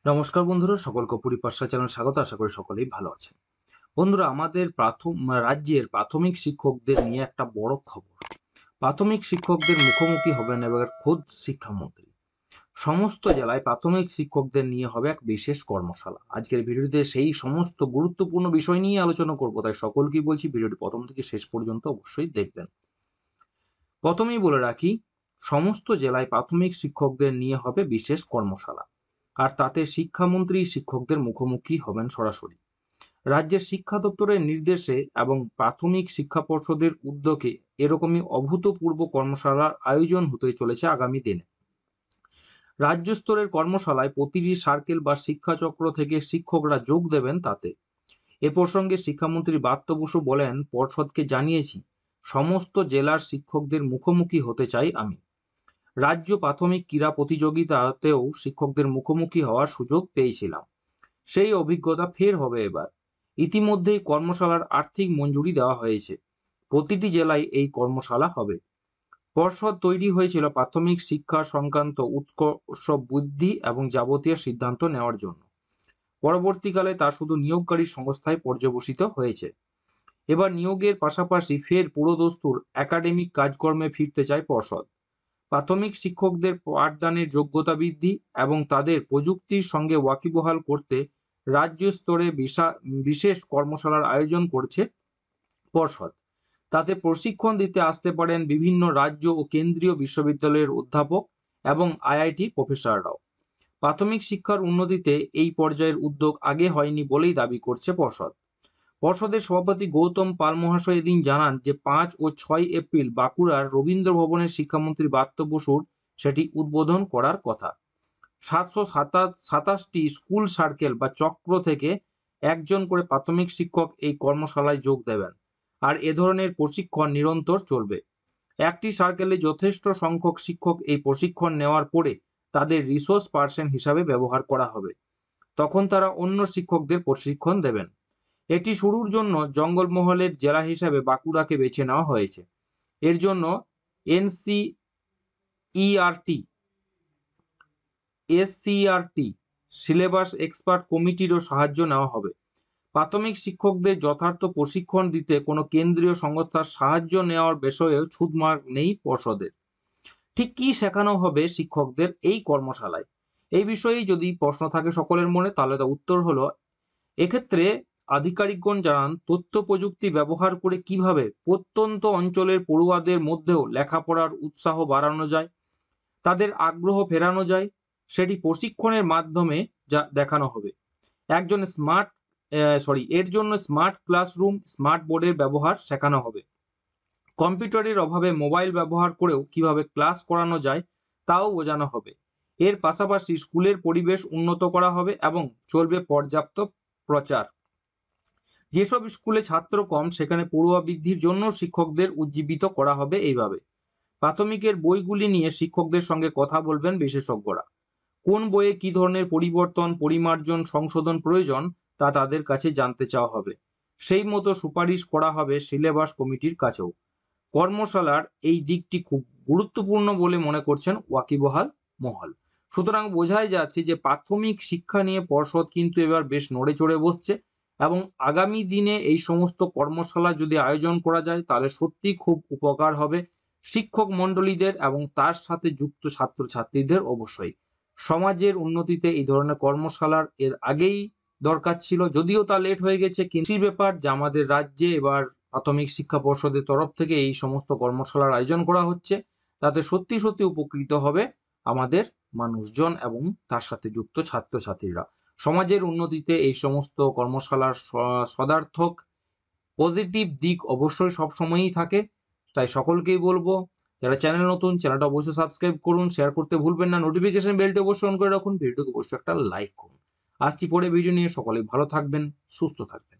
নমস্কার বন্ধুরা, সকলকে অপুরি পাঠশালা চ্যানেল স্বাগত। আশা করি সকলেই ভালো আছেন। বন্ধুরা, আমাদের রাজ্যের প্রাথমিক শিক্ষকদের নিয়ে একটা বড় খবর। প্রাথমিক শিক্ষকদের মুখোমুখি হবেন এবার খোদ শিক্ষামন্ত্রী। সমস্ত জেলায় প্রাথমিক শিক্ষকদের নিয়ে হবে এক বিশেষ কর্মশালা। আজকের ভিডিওতে সেই সমস্ত গুরুত্বপূর্ণ বিষয় নিয়ে আলোচনা করব, তাই সকলকেই বলছি ভিডিওটি প্রথম থেকে শেষ পর্যন্ত অবশ্যই দেখবেন। প্রথমেই বলে রাখি, সমস্ত জেলায় প্রাথমিক শিক্ষকদের নিয়ে হবে বিশেষ কর্মশালা, আর তাতে শিক্ষামন্ত্রী শিক্ষকদের মুখোমুখি হবেন সরাসরি। রাজ্যের শিক্ষা দপ্তরের নির্দেশে এবং প্রাথমিক শিক্ষা পর্ষদের উদ্যোগে এরকমই অভূতপূর্ব কর্মশালার আয়োজন হতে চলেছে আগামী দিনে। রাজ্য স্তরের কর্মশালায় প্রতিটি সার্কেল বা শিক্ষাচক্র থেকে শিক্ষকরা যোগ দেবেন তাতে। এ প্রসঙ্গে শিক্ষামন্ত্রী ব্রাত্য বসু বলেন, পর্ষদকে জানিয়েছি সমস্ত জেলার শিক্ষকদের মুখোমুখি হতে চাই আমি। রাজ্য প্রাথমিক ক্রীড়া প্রতিযোগিতাতেও শিক্ষকদের মুখোমুখি হওয়ার সুযোগ পেয়েছিলাম, সেই অভিজ্ঞতা ফের হবে এবার। ইতিমধ্যেই কর্মশালার আর্থিক মঞ্জুরি দেওয়া হয়েছে, প্রতিটি জেলায় এই কর্মশালা হবে। পর্ষদ তৈরি হয়েছিল প্রাথমিক শিক্ষা সংক্রান্ত উৎকর্ষ বুদ্ধি এবং যাবতীয় সিদ্ধান্ত নেওয়ার জন্য। পরবর্তীকালে তা শুধু নিয়োগকারী সংস্থায় পর্যবসিত হয়েছে। এবার নিয়োগের পাশাপাশি ফের পুরোদস্তুর একাডেমিক কাজকর্মে ফিরতে চায় পর্ষদ। প্রাথমিক শিক্ষকদের পাঠদানের যোগ্যতা বৃদ্ধি এবং তাদের প্রযুক্তির সঙ্গে ওয়াকিবহাল করতে রাজ্য স্তরে বিশেষ কর্মশালার আয়োজন করছে পর্ষদ। তাতে প্রশিক্ষণ দিতে আসতে পারেন বিভিন্ন রাজ্য ও কেন্দ্রীয় বিশ্ববিদ্যালয়ের অধ্যাপক এবং আইআইটি প্রফেসররাও। প্রাথমিক শিক্ষার উন্নতিতে এই পর্যায়ের উদ্যোগ আগে হয়নি বলেই দাবি করছে পর্ষদ। পর্ষদের সভাপতি গৌতম পাল মহাশয় এদিন জানান যে 5 ও 6 এপ্রিল বাঁকুড়ার রবীন্দ্র ভবনে শিক্ষামন্ত্রী ব্রাত্য বসুর সেটি উদ্বোধন করার কথা। 727টি স্কুল সার্কেল বা চক্র থেকে একজন করে প্রাথমিক শিক্ষক এই কর্মশালায় যোগ দেবেন, আর এ ধরনের প্রশিক্ষণ নিরন্তর চলবে। একটি সার্কেলে যথেষ্ট সংখ্যক শিক্ষক এই প্রশিক্ষণ নেওয়ার পরে তাদের রিসোর্স পার্সন হিসাবে ব্যবহার করা হবে, তখন তারা অন্য শিক্ষকদের প্রশিক্ষণ দেবেন। এটি শুরুর জন্য জঙ্গলমহলের জেলা হিসাবে বাঁকুড়াকে বেছে নেওয়া হয়েছে। এর জন্য এসসিইআরটি সিলেবাস এক্সপার্ট কমিটিরও সাহায্য নেওয়া হবে। প্রাথমিক শিক্ষকদের যথার্থ প্রশিক্ষণ দিতে কোনো কেন্দ্রীয় সংস্থার সাহায্য নেওয়ার বিষয়েও ছুঁতমার নেই পর্ষদের। ঠিক কি শেখানো হবে শিক্ষকদের এই কর্মশালায়, এই বিষয়ে যদি প্রশ্ন থাকে সকলের মনে, তাহলে তার উত্তর হলো, এক্ষেত্রে আধিকারিকগণ জানান তথ্য প্রযুক্তি ব্যবহার করে কিভাবে প্রত্যন্ত অঞ্চলের পড়ুয়াদের মধ্যেও লেখাপড়ার উৎসাহ বাড়ানো যায়, তাদের আগ্রহ ফেরানো যায়, সেটি প্রশিক্ষণের মাধ্যমে যা দেখানো হবে। এর জন্য স্মার্ট ক্লাসরুম, স্মার্ট বোর্ডের ব্যবহার শেখানো হবে। কম্পিউটারের অভাবে মোবাইল ব্যবহার করেও কিভাবে ক্লাস করানো যায় তাও বোঝানো হবে। এর পাশাপাশি স্কুলের পরিবেশ উন্নত করা হবে এবং চলবে পর্যাপ্ত প্রচার। যেসব স্কুলে ছাত্র কম সেখানে পড়ুয়া বৃদ্ধির জন্য শিক্ষকদের উজ্জীবিত করা হবে। এইভাবে প্রাথমিকের বইগুলি নিয়ে শিক্ষকদের সঙ্গে কথা বলবেন বিশেষজ্ঞরা। কোন বইয়ে কি ধরনের পরিবর্তন, পরিমার্জন, সংশোধন প্রয়োজন তা তাদের কাছে জানতে চাওয়া হবে। সেই মতো সুপারিশ করা হবে সিলেবাস কমিটির কাছেও। কর্মশালার এই দিকটি খুব গুরুত্বপূর্ণ বলে মনে করছেন ওয়াকিবহাল মহল। সুতরাং বোঝাই যাচ্ছে যে প্রাথমিক শিক্ষা নিয়ে পর্ষদ কিন্তু এবার বেশ নড়ে চড়ে বসছে, এবং আগামী দিনে এই সমস্ত কর্মশালা যদি আয়োজন করা যায় তাহলে সত্যি খুব উপকার হবে শিক্ষক মণ্ডলীদের এবং তার সাথে যুক্ত ছাত্রছাত্রীদের। অবশ্যই সমাজের উন্নতিতে এই ধরনের কর্মশালার এর আগেই দরকার ছিল, যদিও তা লেট হয়ে গেছে। কিন্তু ব্যাপার যে আমাদের রাজ্যে এবার প্রাথমিক শিক্ষা পর্ষদের তরফ থেকে এই সমস্ত কর্মশালার আয়োজন করা হচ্ছে, তাতে সত্যি সত্যি উপকৃত হবে আমাদের মানুষজন এবং তার সাথে যুক্ত ছাত্রছাত্রীরা। সমাজের উন্নতিতে এই সমস্ত কর্মশালার সদার্থক পজিটিভ দিক অবশ্যই সবসময়ই থাকে। তাই সকলকেই বলবো, যারা চ্যানেল নতুন, চ্যানেলটা অবশ্যই সাবস্ক্রাইব করুন, শেয়ার করতে ভুলবেন না, নোটিফিকেশন বেলটি অবশ্যই অন করে রাখুন, ভিডিওকে অবশ্যই একটা লাইক করুন। আসছি পরে ভিডিও নিয়ে, সকলেই ভালো থাকবেন, সুস্থ থাকবেন।